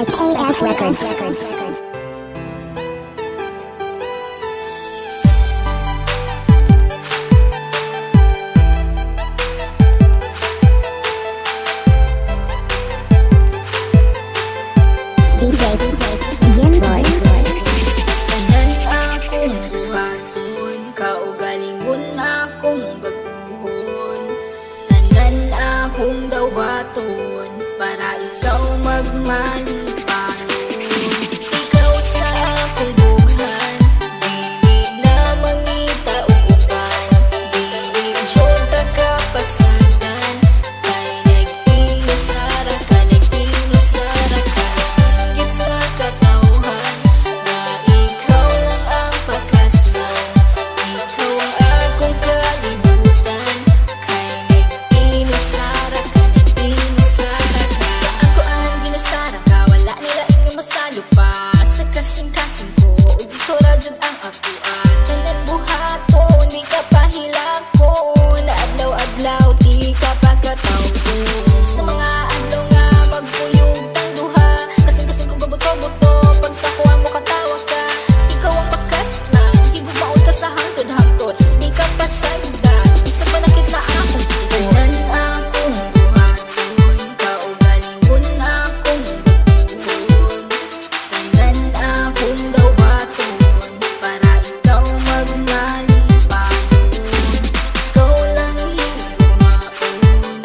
by KF Records. DJ Jimboy. Tanan akong buhaton, kaugalingon akong baguhon. Tanan akong dawaton, para ikaw magmalipanon. Ikaw sa akong bughan, dili na mangita o uban. Dili jota ka pasagan, kay nag-inusara ka, nag-inusara ka. Singgit sa katawhan, na ikaw lang ang pagkaslan. Ikaw ang akong kalibutan, kay nag-inusara ka, nag-inusara ka. Sa ako ang ginusara ka, wala nila inyong masalo pa. Sa kasing-kasing ko, ug ikaw radyod ang akuan. Tanan buhaton, di ka pahilakon. Adlaw-adlaw, di ka pagkatawgon. Sa mga adlaw nga magpuyog tang duha, kasing-kasing ko gabot-boto, pag sa kuha mo katawa ka. Ikaw ang bakas lang, higugmaon ka sa hangtod-hangtod, di ka pasagdan, isa pa nakit na akong tugon. Tanan akong buhaton, kaugalingon akong baguhon. Tanan akong dawaton, para ikaw magmalipanon. Ikaw lang higumaon,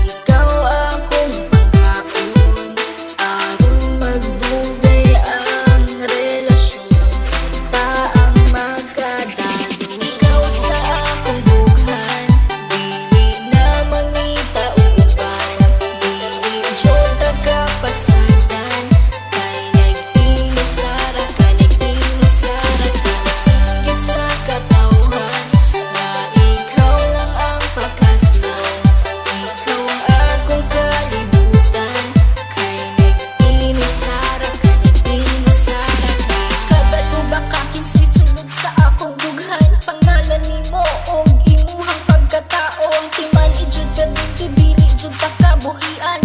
ikaw akong pangkaon. Aron magdugay ang relasyon, kita ang magkadalo. Ikaw sa akong bughan, dili na mangita o uban. Dili jota ka pasagan, kay nag-inusara ka, nag-inusara ka. Singgit sa katawhan, na ikaw lang ang pagkaslan. Ikaw ang akong kalibutan, kay nag-inusara ka, nag-inusara ka. Kabalo ba ka kinsay sunod sa akong bughan? Pangalan nimo og imuhang pagkatao, ang timan ijud perminti, dili jud ta kabuhian.